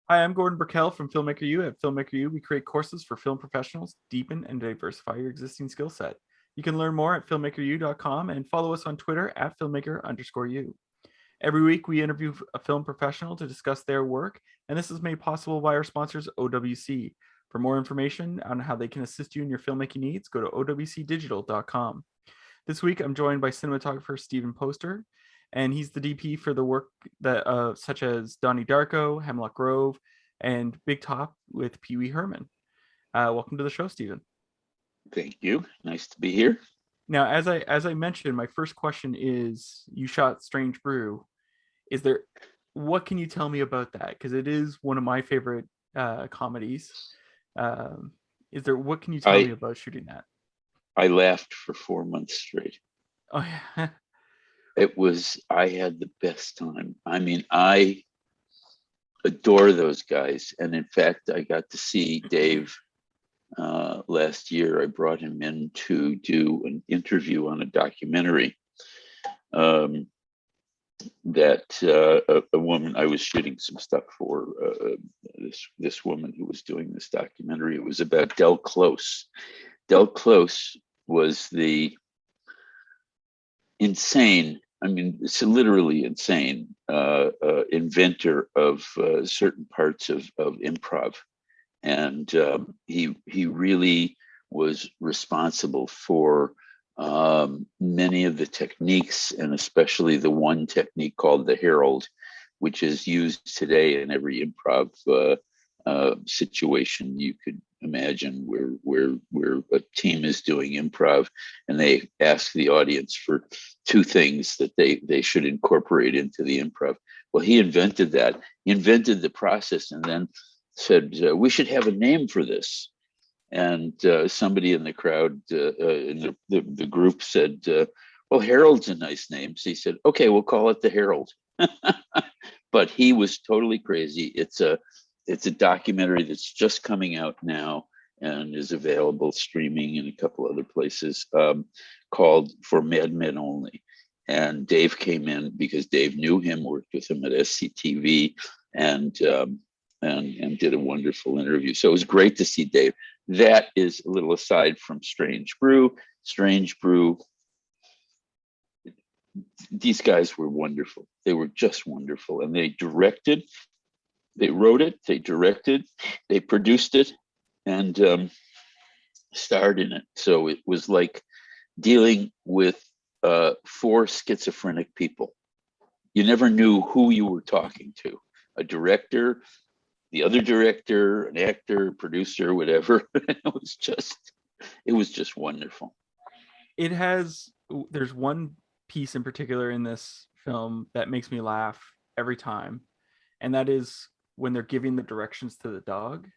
Hi, I'm Gordon Burkell from Filmmaker U. At Filmmaker U, we create courses for film professionals, deepen and diversify your existing skill set. You can learn more at filmmakeru.com and follow us on Twitter at filmmaker_u. Every week, we interview a film professional to discuss their work, and this is made possible by our sponsors, OWC. For more information on how they can assist you in your filmmaking needs, go to owcdigital.com. This week, I'm joined by cinematographer Steven Poster, and he's the DP for the work that such as Donnie Darko, Hemlock Grove, and Big Top with Pee Wee Herman. Welcome to the show, Steven. Thank you. Nice to be here. Now, as I mentioned, my first question is: you shot Strange Brew. Is there what can you tell me about that? Because it is one of my favorite comedies. Is there what can you tell me I about shooting that? I laughed for 4 months straight. Oh yeah, I had the best time. I mean, I adore those guys. And in fact, I got to see Dave last year. I brought him in to do an interview on a documentary that a woman I was shooting some stuff for this woman who was doing this documentary. It was about Del Close. Del Close was the insane, I mean, it's literally insane inventor of certain parts of improv. And he really was responsible for many of the techniques, and especially the one technique called the Herald, which is used today in every improv situation you could imagine, where a team is doing improv and they ask the audience for two things that they should incorporate into the improv. Well, he invented that. He invented the process, and then said we should have a name for this. And somebody in the crowd, in the group, said, "Well, Harold's a nice name." So he said, "Okay, we'll call it the Herald." But he was totally crazy. It's a documentary that's just coming out now and is available streaming in a couple other places, called For Madmen Only. And Dave came in because Dave knew him, worked with him at SCTV, and did a wonderful interview. So it was great to see Dave. That is a little aside from Strange Brew. Strange Brew, these guys were wonderful. They were just wonderful. And they directed, they wrote it, they directed, they produced it, and starred in it. So it was like dealing with four schizophrenic people. You never knew who you were talking to. A director, the other director, an actor, producer, whatever. It was just wonderful. it has. There's one piece in particular in this film that makes me laugh every time, and that is when they're giving the directions to the dog.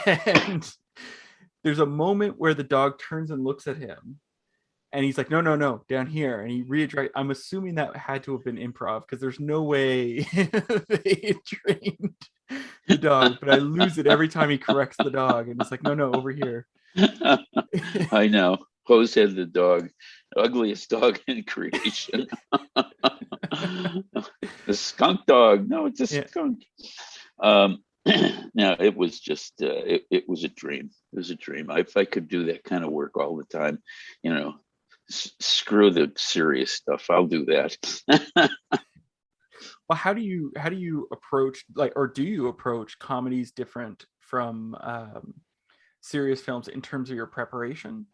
And there's a moment where the dog turns and looks at him, and he's like, "No, no, no, down here." And he reiterates. I'm assuming that had to have been improv because there's no way they trained the dog. But I lose it every time he corrects the dog, and it's like, "No, no, over here." I know. Jose the dog, ugliest dog in creation. The skunk dog. No, it's a Yeah, skunk. Um, now it was just it was a dream. It was a dream. If I could do that kind of work all the time, you know, screw the serious stuff. I'll do that. well, how do you approach, like, or do you approach comedies different from serious films in terms of your preparation?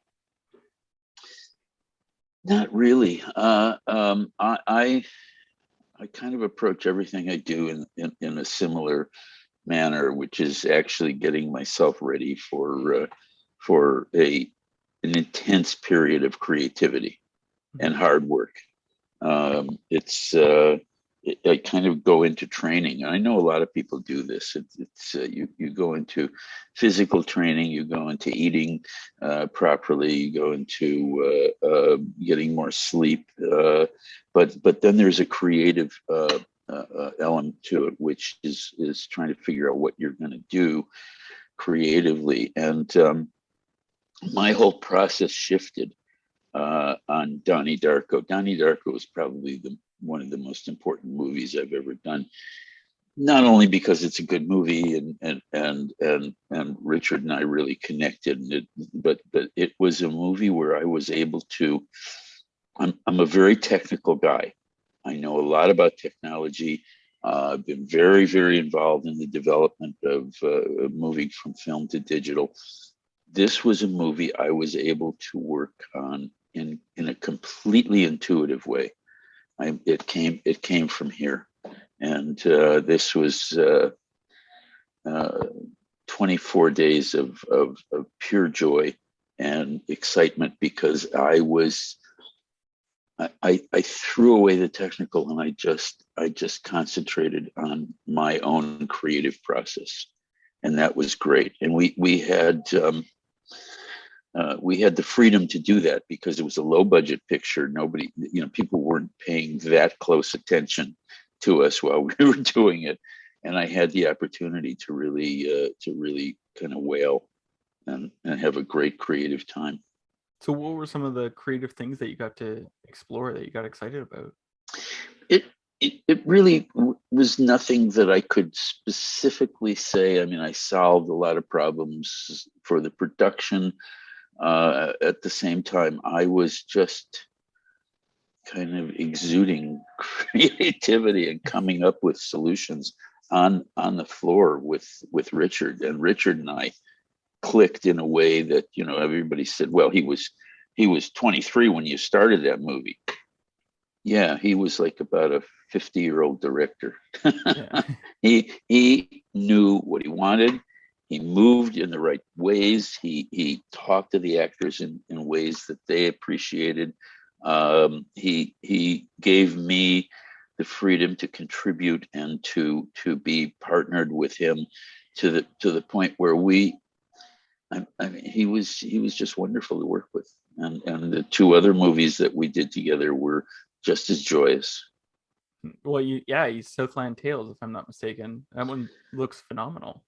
Not really. I kind of approach everything I do in a similar manner, which is actually getting myself ready for an intense period of creativity and hard work. It's I kind of go into training. I know a lot of people do this. It's you go into physical training, you go into eating properly, you go into getting more sleep, but then there's a creative element to it, which is trying to figure out what you're going to do creatively. And my whole process shifted on Donnie Darko. Donnie Darko was probably one of the most important movies I've ever done. not only because it's a good movie and Richard and I really connected, but it was a movie where I was able to. I'm a very technical guy. I know a lot about technology. I've been very involved in the development of moving from film to digital. This was a movie I was able to work on in a completely intuitive way. It came from here, and this was 24 days of pure joy and excitement because I threw away the technical and I just concentrated on my own creative process, and that was great. And we had the freedom to do that because it was a low budget picture. Nobody, people weren't paying that close attention to us while we were doing it, and I had the opportunity to really kind of wail and have a great creative time. So what were some of the creative things that you got to explore that you got excited about? It really was nothing that I could specifically say. I mean, I solved a lot of problems for the production. At the same time, I was just kind of exuding creativity and coming up with solutions on the floor with Richard. And Richard and I clicked in a way that, everybody said, well, he was 23 when you started that movie. Yeah, he was like about a 50-year-old director. Yeah. He knew what he wanted. He moved in the right ways. He talked to the actors in ways that they appreciated. He gave me the freedom to contribute and to be partnered with him to the point where I mean, he was just wonderful to work with, and the two other movies that we did together were just as joyous. Well, you Southland Tales, if I'm not mistaken. That one looks phenomenal.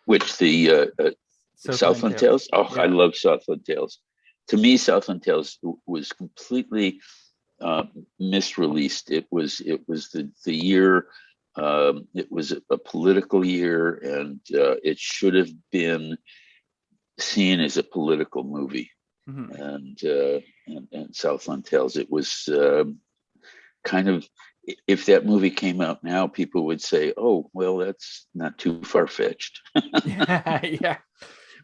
Which the Southland Tales? Oh, yeah. I love Southland Tales. To me, Southland Tales was completely misreleased. It was the year. It was a political year, and it should have been seen as a political movie. Mm-hmm. And Southland Tales, it was kind of, if that movie came out now, people would say, oh, well, that's not too far-fetched. Yeah.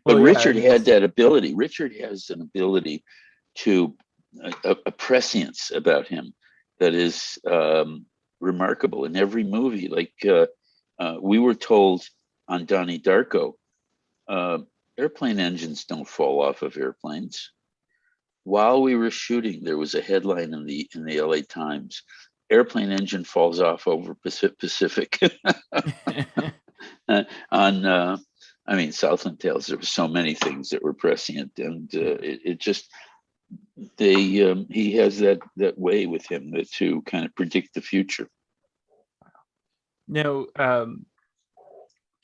Well, but Richard had that ability. Richard has an ability to a prescience about him that is remarkable in every movie. Like we were told on Donnie Darko, airplane engines don't fall off of airplanes. While we were shooting, there was a headline in the LA Times: airplane engine falls off over Pacific. I mean, Southland Tales, there were so many things that were prescient, and it just, he has that way with him to kind of predict the future. Now,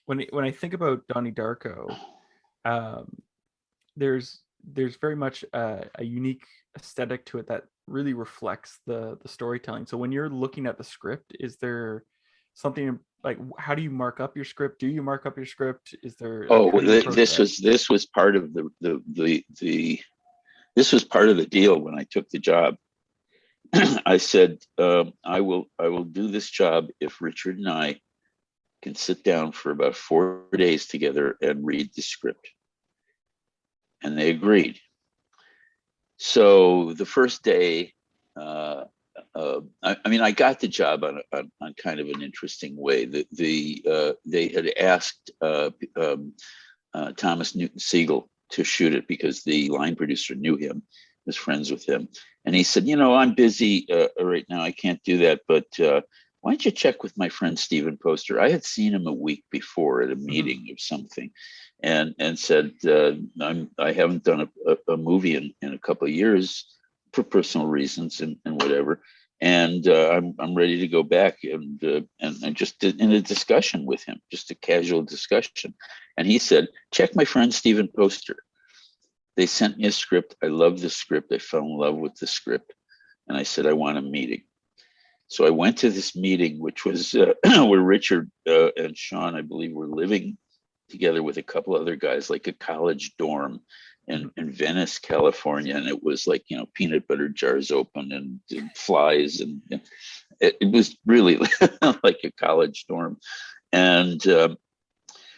when I think about Donnie Darko, there's very much a unique aesthetic to it that really reflects the storytelling. So when you're looking at the script, is there something like, how do you mark up your script? Do you mark up your script? Is there this was part of this was part of the deal when I took the job. I said, I will do this job if Richard and I can sit down for about 4 days together and read the script. And they agreed. So the first day, I got the job on kind of an interesting way. They had asked Thomas Newton Siegel to shoot it because the line producer knew him, was friends with him, and he said, I'm busy right now, I can't do that, but why don't you check with my friend Steven Poster? I had seen him a week before at a meeting or something, and said, I haven't done a movie in a couple of years for personal reasons and whatever, and I'm ready to go back, and just did in a discussion with him, just a casual discussion, and he said, check my friend Steven Poster. They sent me a script. I loved the script. I fell in love with the script, and I said, I want a meeting. So I went to this meeting, which was where Richard and Sean, I believe, were living together with a couple other guys, like a college dorm in Venice, California. And it was like, peanut butter jars open and flies. And it was really like a college dorm. And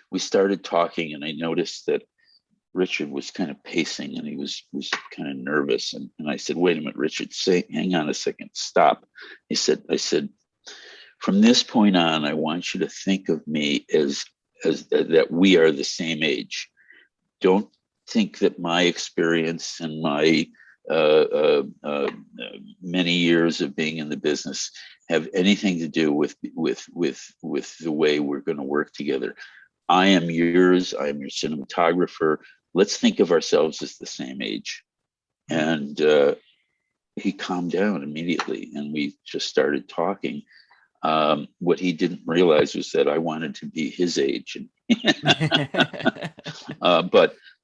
we started talking, and I noticed that Richard was kind of pacing, and he was kind of nervous. And I said, wait a minute, Richard, hang on a second, stop. I said, from this point on, I want you to think of me as that we are the same age. Don't think that my experience and my many years of being in the business have anything to do with the way we're going to work together. I am yours. I am your cinematographer. Let's think of ourselves as the same age. And he calmed down immediately, and we just started talking. What he didn't realize was that I wanted to be his age.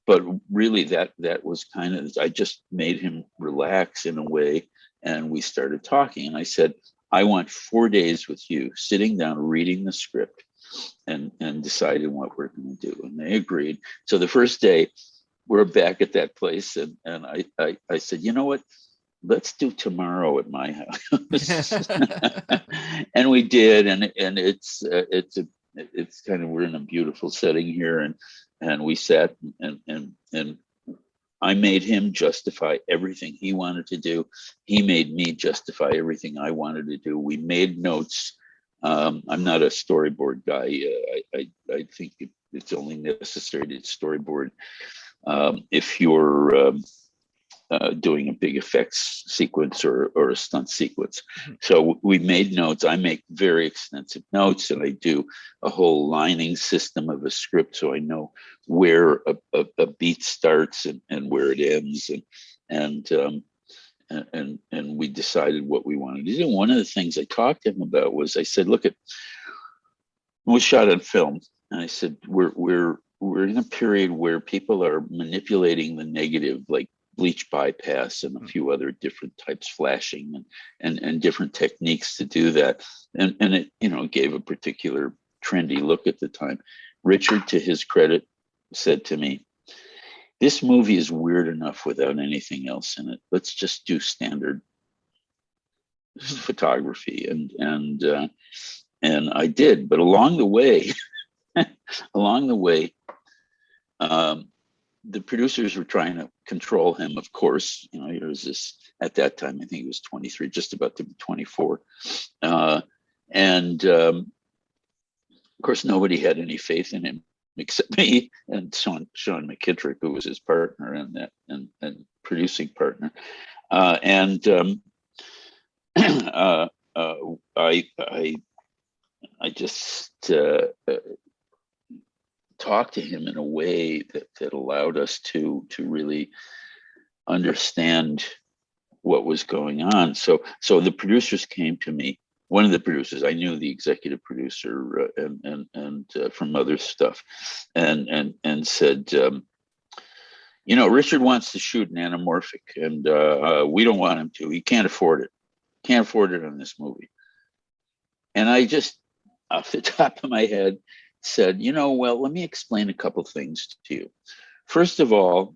But really that was kind of, I just made him relax in a way, and we started talking. And I said, I want 4 days with you, sitting down, reading the script, and deciding what we're going to do. And they agreed. So the first day, we're back at that place, and I said, you know what? Let's do tomorrow at my house. And we did, and it's kind of, we're in a beautiful setting here, and we sat, and I made him justify everything he wanted to do. He made me justify everything I wanted to do. We made notes. I'm not a storyboard guy. I think it's only necessary to storyboard if you're doing a big effects sequence or a stunt sequence. So we made notes. I make very extensive notes, and I do a whole lining system of a script, so I know where a beat starts and where it ends, and we decided what we wanted to do. One of the things I talked to him about was, I said, look, it was shot on film, and I said, we're in a period where people are manipulating the negative, like bleach bypass and a few other different types, flashing and different techniques to do that. And it, gave a particular trendy look at the time. Richard, to his credit, said to me, this movie is weird enough without anything else in it. Let's just do standard photography. And I did, but along the way, the producers were trying to control him, of course. He was this, at that time, I think he was 23, just about to be 24. Of course, nobody had any faith in him except me and Sean McKittrick, who was his partner and producing partner. I just talked to him in a way that allowed us to really understand what was going on. So the producers came to me. One of the producers, I knew the executive producer and from other stuff, and said, Richard wants to shoot an anamorphic, and we don't want him to. He can't afford it. Can't afford it on this movie. And I just, off the top of my head, said, well, let me explain a couple things to you. First of all,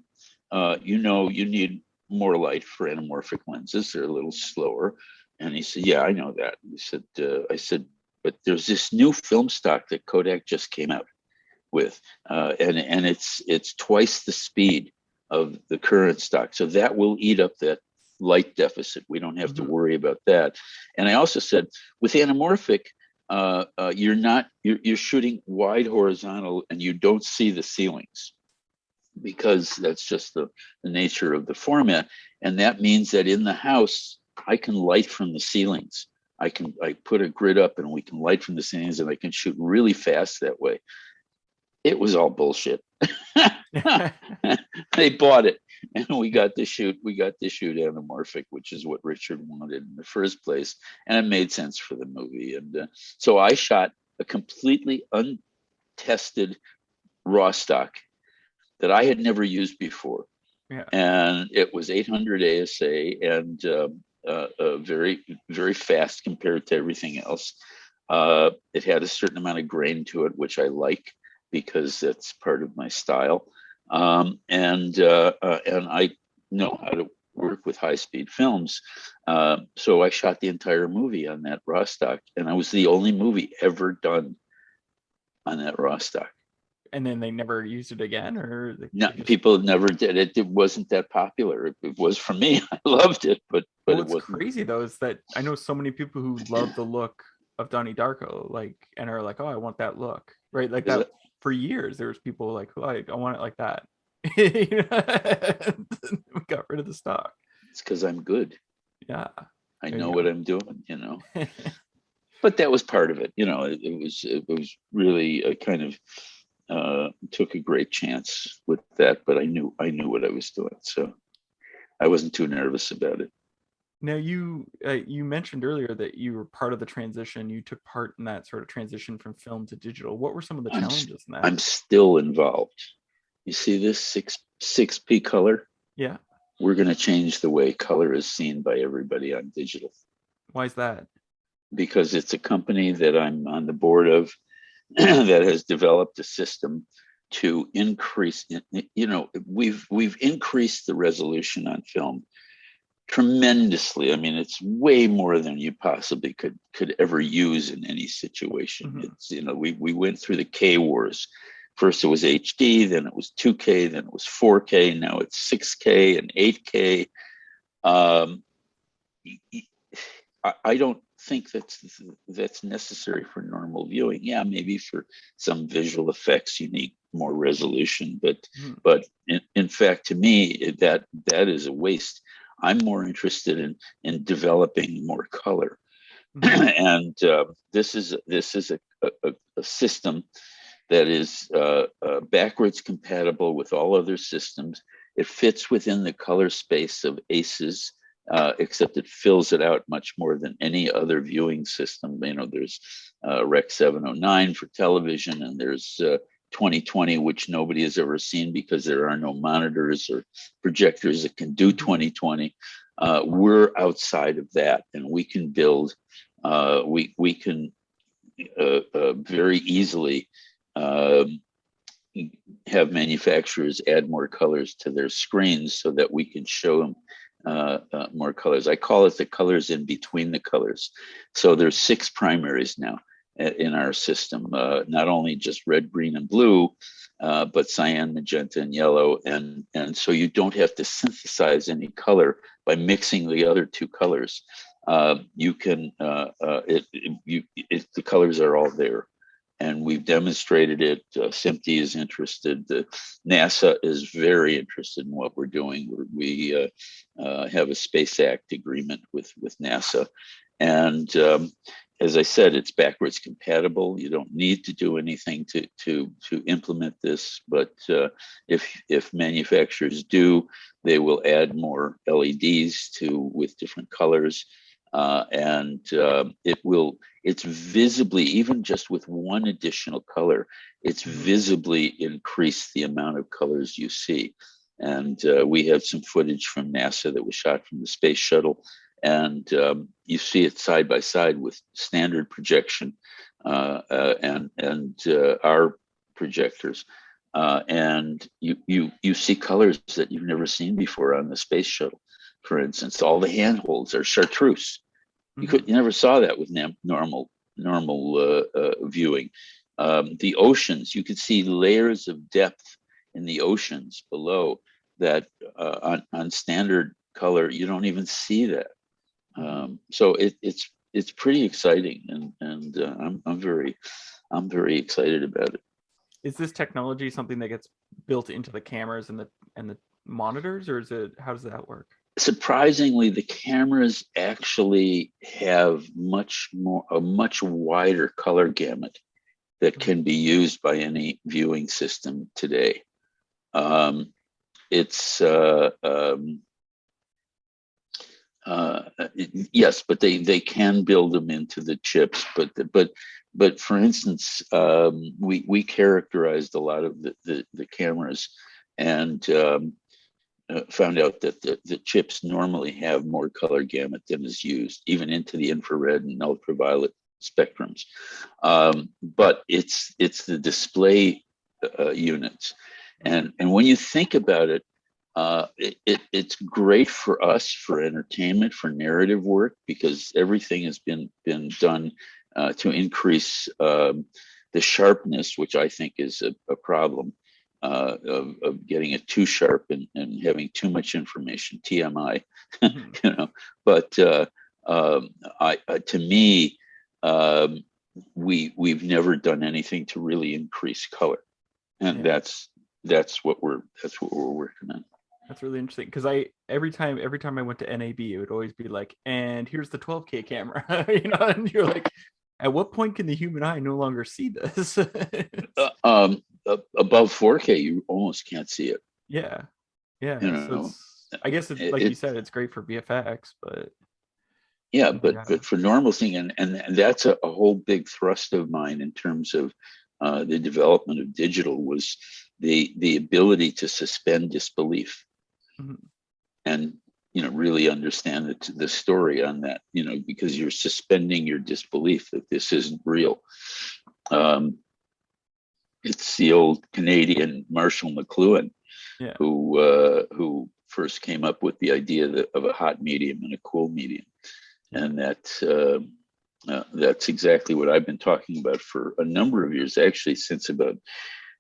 you need more light for anamorphic lenses. They're a little slower. And he said, yeah, I know that. He said, I said, but there's this new film stock that Kodak just came out with, and it's twice the speed of the current stock. So that will eat up that light deficit. We don't have to worry about that. And I also said, with anamorphic, you're shooting wide horizontal, and you don't see the ceilings, because that's just the nature of the format. And that means that in the house, I can light from the ceilings. I put a grid up, and we can light from the ceilings, and I can shoot really fast that way. It was all bullshit. They bought it, and we got to shoot anamorphic, which is what Richard wanted in the first place, and it made sense for the movie. And so I shot a completely untested raw stock that I had never used before. Yeah. And it was 800 ASA, and very, very fast compared to everything else. It had a certain amount of grain to it, which I like because that's part of my style. And I know how to work with high-speed films. So I shot the entire movie on that raw stock, and I was the only movie ever done on that raw stock. And then they never used it again, or no, people never did it. It wasn't that popular. It was for me. I loved it, but what's it wasn't. crazy though is that I know so many people who love the look of Donnie Darko, like, and are like, oh, I want that look, right? Like that for years. There was people like, oh, I want it like that. We got rid of the stock. It's because I'm good. Yeah, I know what I'm doing, you know. But that was part of it, you know. It was really a kind of took a great chance with that, but I knew what I was doing, so I wasn't too nervous about it. Now you mentioned earlier that you were part of the transition. You took part in that sort of transition from film to digital. What were some of the challenges in that? I'm still involved. You see this 6p color? Yeah. We're going to change the way color is seen by everybody on digital. Why is that? Because it's a company that I'm on the board of that has developed a system to increase, you know, we've increased the resolution on film tremendously. I mean, it's way more than you possibly could ever use in any situation. Mm-hmm. It's, you know, we went through the K wars. First it was HD, then it was 2K, then it was 4K, now it's 6K and 8K. I don't think that's necessary for normal viewing. Yeah, maybe for some visual effects you need more resolution, but in fact, to me, that is a waste. I'm more interested in developing more color, and this is a system that is backwards compatible with all other systems. It fits within the color space of ACES. Except it fills it out much more than any other viewing system. You know, there's Rec 709 for television, and there's 2020, which nobody has ever seen because there are no monitors or projectors that can do 2020. We're outside of that, and we can build. We can very easily have manufacturers add more colors to their screens so that we can show them more colors. I call it the colors in between the colors. So there's 6 primaries now in our system, not only just red, green, and blue, but cyan, magenta, and yellow. And so you don't have to synthesize any color by mixing the other 2 colors. You can, the colors are all there. And we've demonstrated it. SMPTE is interested. NASA is very interested in what we're doing. We have a Space Act agreement with NASA. And as I said, it's backwards compatible. You don't need to do anything to implement this. But if manufacturers do, they will add more LEDs with different colors. And it's visibly, even just with one additional color, it's visibly increased the amount of colors you see. And we have some footage from NASA that was shot from the space shuttle. And you see it side by side with standard projection and our projectors. And you see colors that you've never seen before on the space shuttle. For instance, all the handholds are chartreuse. You never saw that with normal viewing. The oceans, you could see layers of depth in the oceans below that on standard color you don't even see that. So it's pretty exciting, and I'm very excited about it. Is this technology something that gets built into the cameras and the monitors, or how does that work? Surprisingly, the cameras actually have a much wider color gamut that can be used by any viewing system today. Yes, but they can build them into the chips. But for instance, we characterized a lot of the cameras, and found out that the chips normally have more color gamut than is used, even into the infrared and ultraviolet spectrums. But it's the display units, and when you think about it, it's great for us for entertainment, for narrative work, because everything has been done to increase the sharpness, which I think is a problem of getting it too sharp and having too much information, TMI, you know. But to me, we've never done anything to really increase color, and that's what we're working on. That's really interesting, because every time I went to NAB, it would always be like, and here's the 12K camera, you know, and you're like, at what point can the human eye no longer see this? Above 4K, you almost can't see it. Yeah. You know, so I guess it's like you said, it's great for VFX, but yeah, but for normal thing, and that's a whole big thrust of mine in terms of the development of digital, was the ability to suspend disbelief. And really understand the story on that, because you're suspending your disbelief that this isn't real. It's the old Canadian Marshall McLuhan who first came up with the idea of a hot medium and a cool medium, and that's exactly what I've been talking about for a number of years, actually since about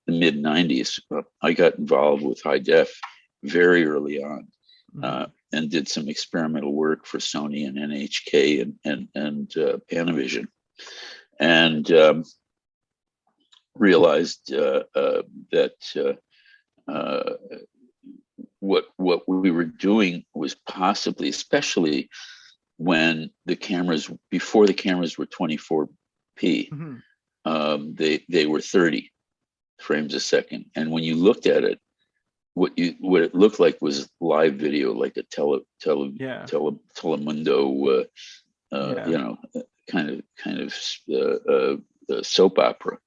the mid 90s. I got involved with high def very early on. And did some experimental work for Sony and NHK and Panavision, and realized that what we were doing was possibly, especially when before the cameras were 24p, they were 30 frames a second, and when you looked at it, what it looked like was live video, like a Telemundo, kind of soap opera,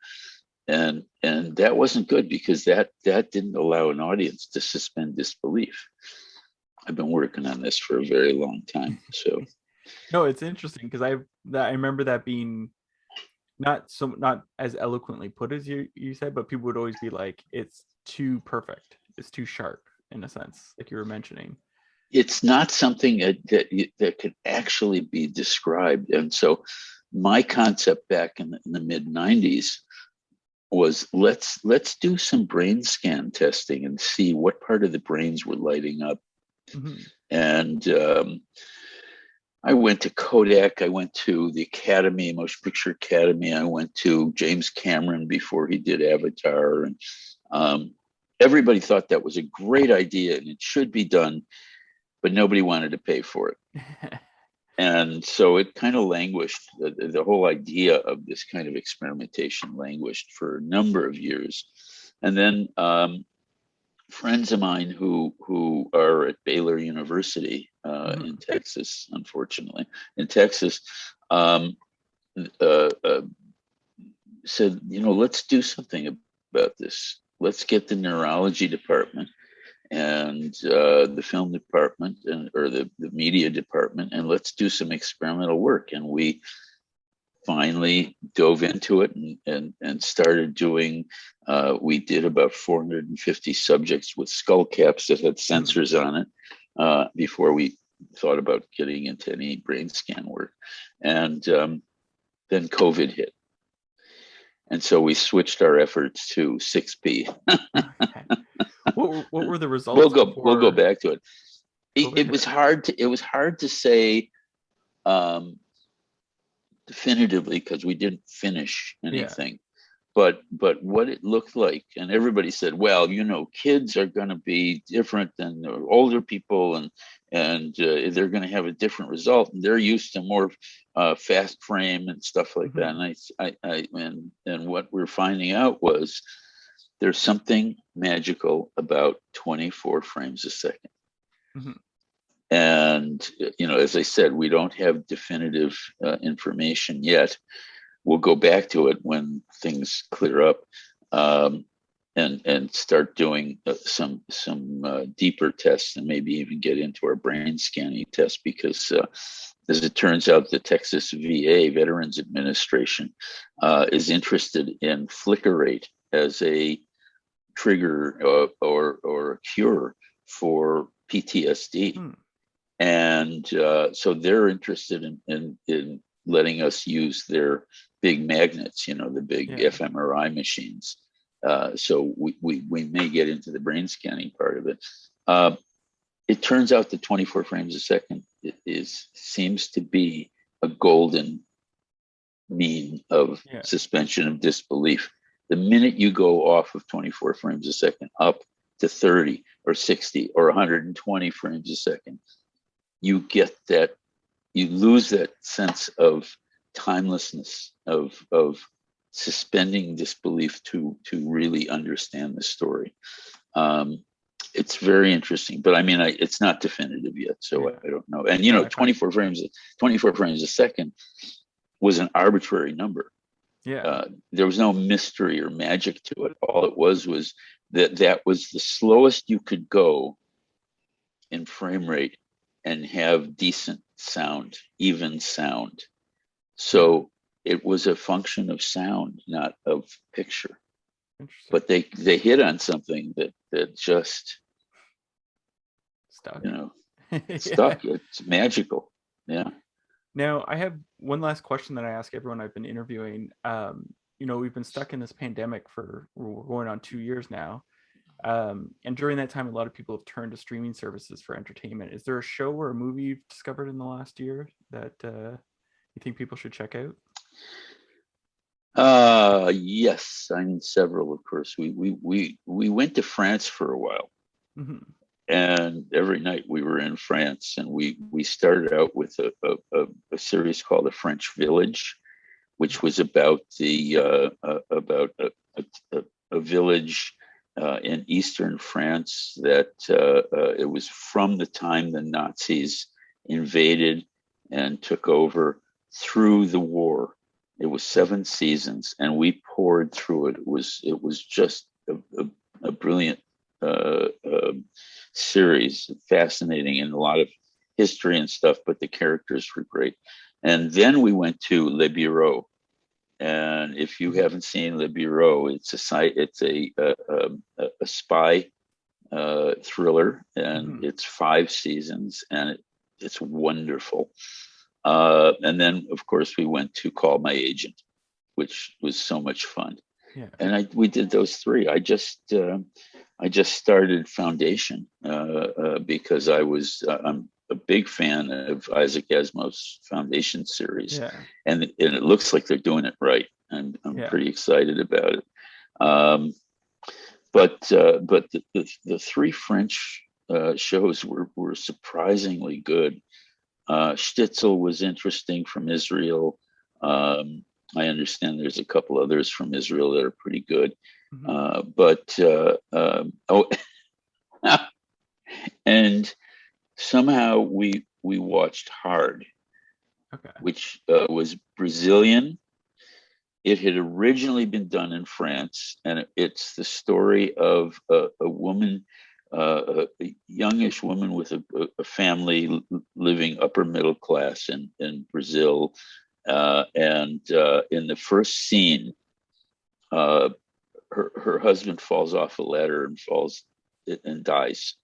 and that wasn't good, because that didn't allow an audience to suspend disbelief. I've been working on this for a very long time, so. No, it's interesting, because I remember that being not as eloquently put as you said, but people would always be like, it's too perfect. It's too sharp, in a sense, like you were mentioning. It's not something that could actually be described. And so my concept back in the mid 90s was, let's do some brain scan testing and see what part of the brains were lighting up. And I went to Kodak, I went to the Academy, Motion Picture Academy, I went to James Cameron before he did Avatar, and everybody thought that was a great idea and it should be done, but nobody wanted to pay for it. And so it kind of languished. The whole idea of this kind of experimentation languished for a number of years. And then friends of mine who are at Baylor University in Texas, unfortunately, said, let's do something about this. Let's get the neurology department and the film department or the media department, and let's do some experimental work. And we finally dove into it and started doing, we did about 450 subjects with skull caps that had sensors on it before we thought about getting into any brain scan work. And then COVID hit. And so we switched our efforts to 6P. What were the results? We'll go back to it. It was hard to say definitively, because we didn't finish anything. But what it looked like, and everybody said, well, kids are going to be different than older people, and they're going to have a different result, and they're used to more fast frame and stuff like that. And what we're finding out was there's something magical about 24 frames a second. And as I said, we don't have definitive information yet. We'll go back to it when things clear up. and start doing some deeper tests, and maybe even get into our brain scanning test, because as it turns out, the Texas VA, Veterans Administration, is interested in flicker rate as a trigger or a cure for PTSD. And so they're interested in letting us use their big magnets, the big fMRI machines. So we may get into the brain scanning part of it. It turns out that 24 frames a second seems to be a golden mean of suspension of disbelief. The minute you go off of 24 frames a second up to 30 or 60 or 120 frames a second, you get that, you lose that sense of timelessness, of suspending disbelief to really understand the story. It's very interesting, but I mean, it's not definitive yet, so I don't know. And 24 frames a second was an arbitrary number. There was no mystery or magic to it. All it was that was the slowest you could go in frame rate and have decent sound, even sound. So it was a function of sound, not of picture. But they hit on something that just stuck. Stuck. It's magical. Yeah. Now, I have one last question that I ask everyone I've been interviewing. We've been stuck in this pandemic we're going on 2 years now. And during that time, a lot of people have turned to streaming services for entertainment. Is there a show or a movie you've discovered in the last year that you think people should check out? Yes, I mean several, of course. We went to France for a while. Mm-hmm. And every night we were in France, and we started out with a series called The French Village, which was about about a village in eastern France that it was from the time the Nazis invaded and took over through the war. It was 7 seasons, and we poured through it. It was just a brilliant series, fascinating, and a lot of history and stuff, but the characters were great. And then we went to Le Bureau, and if you haven't seen Le Bureau, it's a spy thriller, and it's 5 seasons, and it's wonderful. And then, of course, we went to Call My Agent, which was so much fun. Yeah. And we did those 3. I just started Foundation because I'm a big fan of Isaac Asimov's Foundation series, and it looks like they're doing it right. I'm pretty excited about it. But the 3 French shows were surprisingly good. Stitzel was interesting, from Israel. I understand there's a couple others from Israel that are pretty good. And somehow we watched Hard, which was Brazilian. It had originally been done in France, and it's the story of a woman, a youngish woman with a family living upper middle class in Brazil. And in the first scene, her husband falls off a ladder and dies.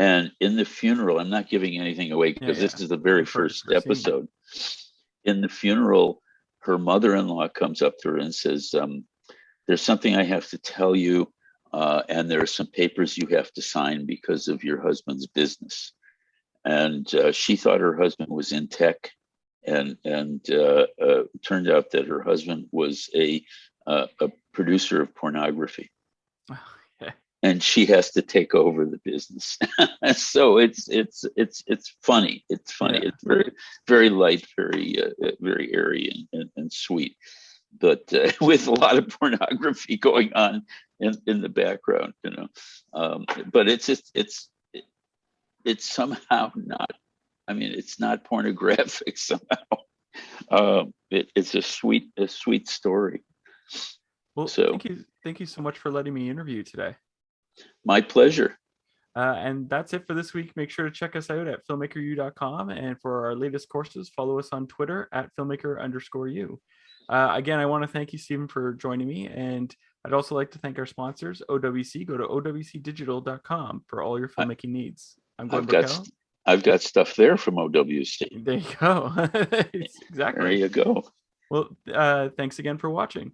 And in the funeral, I'm not giving anything away because this is the very first episode. In the funeral, her mother-in-law comes up to her and says, there's something I have to tell you, and there are some papers you have to sign because of your husband's business. And she thought her husband was in tech, and turned out that her husband was a producer of pornography. And she has to take over the business. So it's funny. It's funny. Yeah. It's very, very light, very airy and sweet, but with a lot of pornography going on in the background, But it's somehow not. I mean, it's not pornographic somehow. It's a sweet story. Well, so thank Thank you so much for letting me interview you today. My pleasure. And that's it for this week. Make sure to check us out at filmmakeru.com. And for our latest courses, follow us on Twitter at filmmaker_you. Again, I want to thank you, Steven, for joining me. And I'd also like to thank our sponsors, OWC. Go to owcdigital.com for all your filmmaking needs. I'm Gordon Burkell. I've got stuff there from OWC. There you go. Exactly. There you go. Well, thanks again for watching.